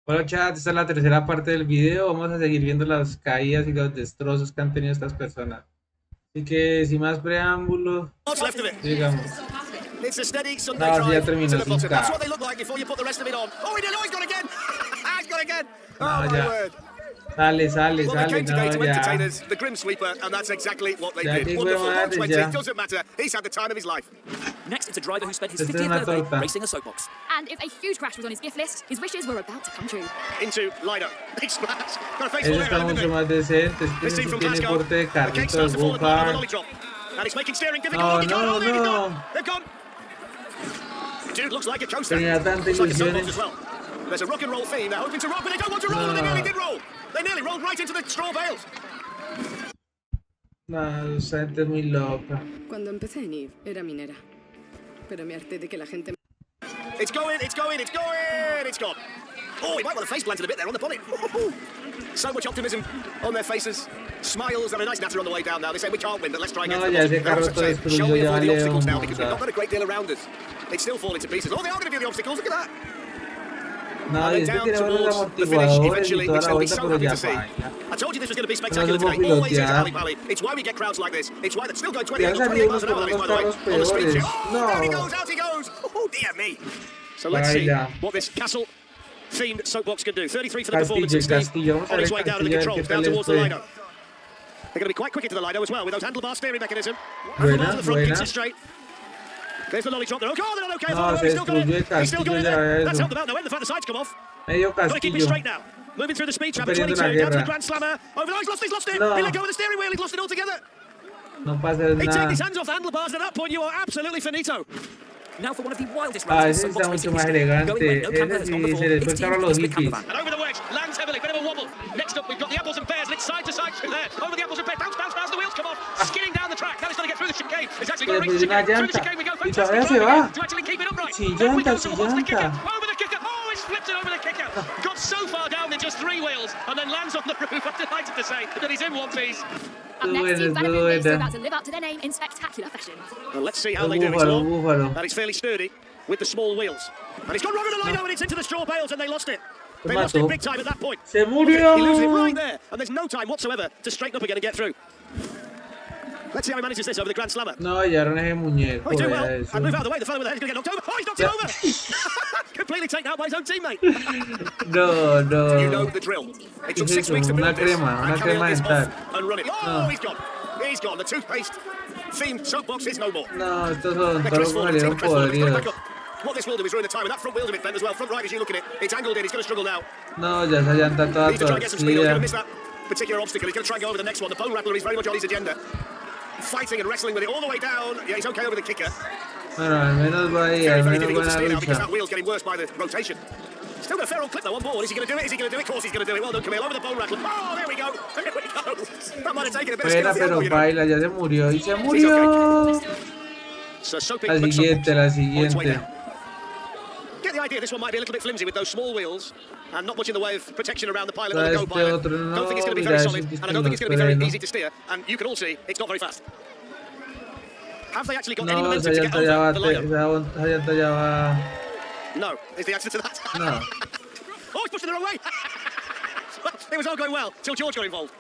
Hola chat, esta es la tercera parte del video. Vamos a seguir viendo las caídas y los destrozos que han tenido estas personas. Así que sin más preámbulos, digamos. Ahora sí ya terminó sin caos. No, ya. Sale, sale, Well, they sale, came today no, to entertain ya. us, the Grim Sweeper, and that's exactly what they Ya did. que fue Wonderful, madre, 120, ya. doesn't matter. He's had the time of his life. Next, it's a driver who spent his Esta es 50th una birthday torta. racing a soapbox. And if a huge crash was on his gift list, his wishes were about to come true. Into Lido. Big splash. Got a face Eso full está there, mucho didn't más decente. This team Tiene, from tiene Glasgow. porte de The cake carrito de starts to fall apart with a go-kart. lolly drop. And it's making steering difficult. No, They've gone, no, they've gone. no. They've gone. Dude looks like a coaster. Tenía tanta Looks like a ilusión. soapbox as well. There's a rock and roll theme. They're hoping to rock, but they don't want to roll, and they No. nearly did roll. They nearly rolled right into the straw bales. No, esa gente es muy loca. Cuando empecé en Eve, era minera. Pero me harté de que la gente... It's going, it's going, it's going, it's gone. Oh, he might want to face planted a bit there on the bonnet. So much optimism on their faces. Smiles and a nice natter on the way down now. They say we can't win, but let's try again. No, ya ese carro todo Shall we destruido, ya avoid the vale obstacles now un because we've not montón. got a great deal around us. It's still falling to pieces. Oh, they are going to do the obstacles. Look at that. No, And y then este down tiene buenos towards the finish amortiguadores y eventually, toda which la they'll be vuelta, so pero happy ya to see. falla. I told you this was going to be No spectacular supo today. Always is pilotear. Pally Pally. It's why we get crowds like this. It's why they're still going 20, Ya 28 salió miles an hour, unos by the way, carros on the streets. peores. Oh, down he No. goes, out he goes. Oh, dear me. So let's see Vaya. what this castle themed soapbox can do. 33 for the Castillo, performance of Steve Castillo. Vamos a on ver his way down to the Castillo, ¿qué controls, tal down towards the este? Lido. They're going to be quite quick into the Lido as well with those handlebar steering mechanism. Buena, Handlebar to the front keeps buena. it straight. There's the lolly drop. They're okay. Oh, they're not okay. No, Oh, se he's still going. destruyó el He's still going Castillo, ya there. That's eso. helped them out. No end. The fact the sides come off. Medio Got to keep it Castillo. straight now. Moving through the speed trap at Perdiendo 22, la down to the guerra. Grand Slammer. Over the he's lost it. No. He let go of the steering wheel, he's lost it altogether. No pasa He nada. takes his hands off the handlebars, and at that point you are absolutely finito. Now for one of the wildest Ah, rounds ese in está soapbox mucho racing más history. elegante. Going where no camera Ese has gone sí before. se les Its fue el team carro a with los a split camper hippies. van. And over the wedge, lands heavily, bit of a wobble. Next up, we've got the apples and pears, lit side to side through there. Over the apples and pears, bounce, bounce, bounce, the wheels come off, skidding down the track. Now he's going to get through the chicane. He's actually got to Pero reach the pues una chicane. Through the llanta. chicane we go. Y Fantastic todavía se driving va. to actually keep it upright. Sin Then we go llanta, sin towards the kicker. llanta. Over the kicker. Oh, he's flipped it over the kicker. Got so far down in just three wheels and then lands on the roof. I'm delighted to say that he's in one piece. Up next, Team Buena, Vanderbilt is buena. about to live up to their name in spectacular fashion. Well, let's see how El they do. It's búfalo, long, búfalo. and it's fairly sturdy with the small wheels. And he's gone wrong on the line, and it's into the straw bales, and they lost it. They lost it mató. big time at that point. Se He loses it murió. right there, and there's no time whatsoever to straighten up again and get through. Let's see how he manages this over the Grand Slammer. No, hallaron ese muñeco. Oh, he's doing well. vea eso. And move out of the way. The fellow with the head is going to get knocked over. Oh, he's knocked him over. Completely taken out by his own teammate. No, no. You know the drill. It took ¿Qué es 6 weeks eso? to Una build this. crema, una And carry crema this dental. off and run it. Oh, No. he's gone. He's gone. The toothpaste themed soapbox is no more. No, estos They're todos crestfallen. The team salieron are crestfallen. It's going back podridos. up. What this will do is ruin the time, and that front wheel's a bit bent as well. Front right, as you look at it, it's angled in. He's going to struggle now. No, ya esa llanta toda He needs to try and get some speed. He's going to torcida. miss that particular obstacle. He's going to try and go over the next one. The bone rattler is very much on his agenda. Fighting and wrestling with it all the way down. Yeah, he's okay over the kicker. Bueno, al menos va ahí, Very, al very menos difficult to buena steer now because lucha. that wheel's getting worse by the rotation. Still got a fair old clip though on board. Is he going to do it? Is he going to do it? Of course he's going to do it. Well done, Camille. Over the bone rattler. Oh, there we go. There we go. That might have taken a bit of skill Buena, off the pero elbow, you know. baila, ya se murió. Y se murió. So soaping La looks siguiente, la on its way siguiente. down. Get the idea, this one might be a little bit flimsy with those small wheels and not much in the way of protection around the pilot or the Este co-pilot. otro no, Don't think it's going to be mira, very ese solid, and I don't think it's going to be very easy to steer. And you can all see it's not very fast. Have they actually got any No, esa momentum to get llanta ya va, over the Lido? esa llanta ya va. No, is the answer to that. No. Oh, he's pushed it the wrong way. It was all going well till George got involved.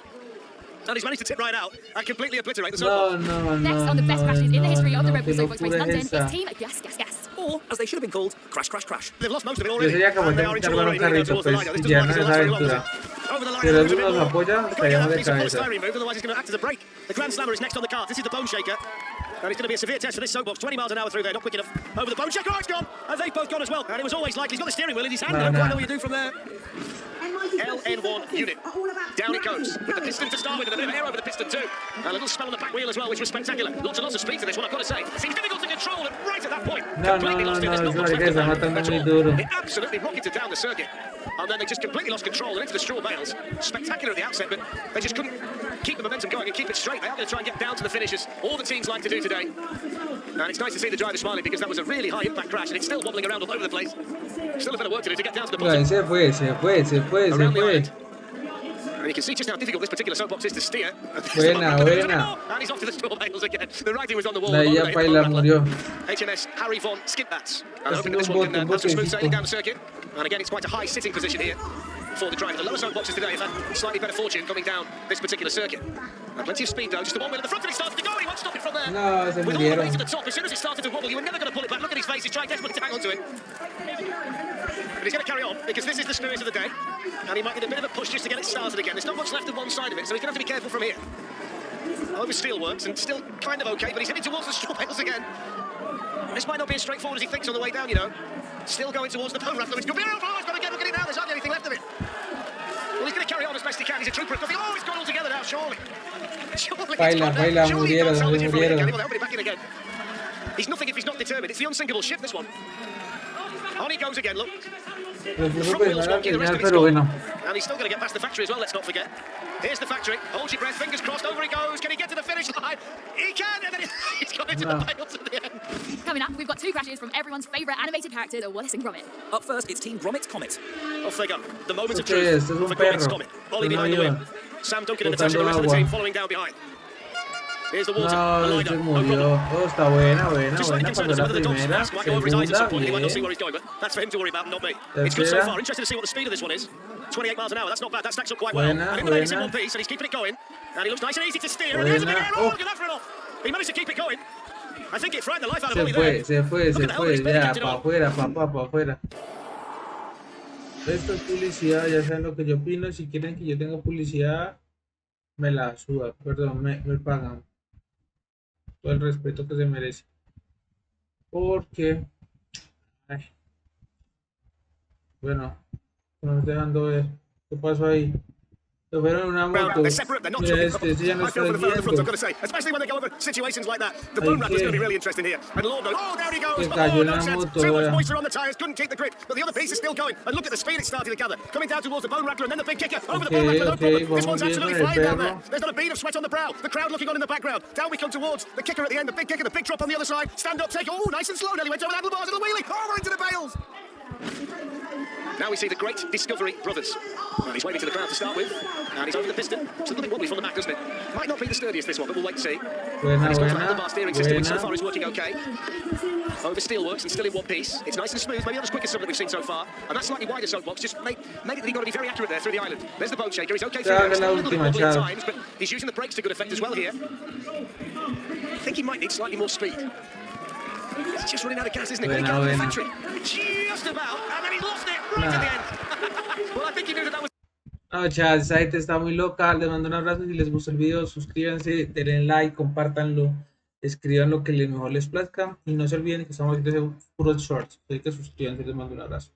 And he's managed to tip right out and completely obliterate the No, soapbox. no, Next no. on the best crashes in the history of the Red Bull qué Soapbox Race locura London es is esa. Team Gas Gas Gas. Or, as they should have been called, crash, crash, crash. They've lost most of it Yo already. sería como And they que are in cargar trouble un already going carrito, towards the pues, Lido. This y doesn't ya look no like es it'll last very long. aventura. Over the line, Si el a otro bit nos more. apoya, Got to get estaríamos that de piece of cabeza. polystyrene removed, otherwise it's going to act as a brake. The Grand Slammer is next on the cart. This is the bone shaker. And it's going to be a severe test for this soapbox. 20 miles an hour through there, not quick enough. Over the bone shaker, oh, it's gone. And they've both gone as well. And it was always like he's got the steering wheel in his hand. I don't quite know what you do from there. LN1 unit. Down it goes. With the piston to start with, and a bit of air over the piston too. And a little spell on the back wheel as well, which was spectacular. Lots and lots of speed to this one, I've got to say. Seems difficult to control, and right at that point, No, completely no, lost it. no, There's not no, much es left que of está that matando at muy all. duro. It absolutely rocketed down the circuit. And then they just completely lost control and into the straw bales. Spectacular at the outset, but they just couldn't keep the momentum going and keep it straight. They are going to try and get down to the finishes. All the teams like to do today. And it's nice to see the driver smiling because that was a really high impact crash and it's still wobbling around all over the place. Still a bit of work to do to get down to the bottom. Ahí se fue, se fue, se fue, se Around the fue. island. And you can see just how difficult this particular soapbox is to steer. Buena, buena. And he's off to the straw bales again. The writing was on the wall. La ella Paila murió. HMS Harry von Skipbats. And Haciendo hoping that this un one can bote, have some smooth botecito. sailing down the circuit. And again, it's quite a high sitting position here for the driver. The lower soapboxes today have had slightly better fortune coming down this particular circuit. And plenty of speed though, just the one wheel at the front, and he started to go, and he won't stop it from there. No, se With all the murieron. weight at the top, as soon as it started to wobble, you were never going to pull it back. Look at his face, he's trying desperately to hang on to it. But he's going to carry on, because this is the spirit of the day. And he might need a bit of a push just to get it started again. There's not much left of one side of it, so he's going to have to be careful from here. Over steelworks, and still kind of okay, but he's heading towards the straw bales again. This might not be as straightforward as he thinks on the way down, you know. Still going towards the bone rattler. He's got to get, look at it now, there's hardly anything left of it. Well, he's going to carry on as best he can. He's a trooper. Oh, he's gone all together now, surely. Surely Baila, surely he can't murieron, salvage it from here, murieron. can he? Well, they'll put it back in again. He's nothing if he's not determined. It's the unsinkable ship, this one. On he goes again, look. Lo puso Front wheel's primero al wonky, the rest final, of it's pero gone. bueno. And he's still going to get past the factory as well, let's not forget. Here's the factory. Hold your breath, fingers crossed, over he goes. Can he get to the finish line? He can, and then he's got into the bales at the end. Coming up, we've got two crashes from everyone's favourite animated character, the Wallace and Gromit. Up first, it's Team Gromit's Comet. Off they go. The moment of ¿Esto qué es? truth ¿Esto es un for Gromit's perro? Comet. Ollie ¿Es un behind the wheel. avión? Sam Duncan and Natasha, the Botando rest of the agua. team following down behind. Here's the water. No, the se liner. No murió. problem. Oh, está buena, buena, Just slightly buena. concerned Pasó as to la whether the dog's primera, mask might go over his eyes at some point. He might not see segunda, where he's going, but that's for him to worry about, not me. It's good so Tercera. far. Interested to see what the speed of this one is. 28 miles an hour. That's not bad. That stacks up quite well. Buena, And in the lane, it's in buena. one piece, and he's keeping it going. And he looks nice and easy to steer. And there's a big Buena. air. Oh. Look at that for it off. He managed to keep it going. I think it frightened the life out of Se Ollie fue, there. se fue, Look se at the hell that fue. he's barely Ya, kept it para on. afuera, papá, para afuera. Esto es publicidad, ya saben lo que yo opino. Si quieren que yo tenga publicidad, me la suba, perdón, me pagan. Todo el respeto que se merece. Porque, ay, bueno, no me estoy dejando ver. ¿Qué pasó ahí? Se fueron en una moto. They're separate, they're not Mira trouble. este ya no I está feel for the fellow at the front, I've got to viendo. say. Especially when they go over situations like that. The Ay, bone rattler's qué. going to be really interesting here. And Lord knows, oh, there he goes. Que cayó Oh, en no la sense. moto, Too much vaya. moisture on the tyres, couldn't keep the grip. But the other piece is still going. And look at the speed it's starting to gather. Coming down towards the bone rattler and then the big kicker. Over the bone rattler, no problem. This vamos one's bien absolutely con el flying down there. perro. There's not a bead of sweat on the brow. The crowd looking on in the background. Down we come towards the kicker at the end. The big kicker, the big drop on the other side. Stand up, take. Oh, nice and slow. Nearly went over the handlebars and the wheelie. Over into the bales. Now we see the great Discovery brothers. And he's waving to the crowd to start with. And he's over the piston. It's a little bit wobbly from the back, doesn't it? Might not be the sturdiest this one, but we'll wait and see. Buena, And he's got the buena, handlebar steering system, which so buena. far is working okay. Over steelworks and still in one piece. It's nice and smooth, maybe not as quick as some that we've seen so far. And that slightly wider soapbox just made it that you've got to be very accurate there through the island. There's the bone shaker. He's okay through there. Dale It's la still a little bit última, wobbly at chao. times, but he's using the brakes to good effect as well here. I think he might need slightly more speed. He's just running out of gas, isn't it? When he Buena, got to the buena. factory, just about, and then he lost it right at the end. Well, I think he knew that was. No, chat, esa gente está muy loca. Les mando un abrazo. Si les gustó el video, suscríbanse, denle like, compártanlo, escriban lo que mejor les plazca. Y no se olviden que estamos haciendo puros shorts. Así que suscríbanse, les mando un abrazo.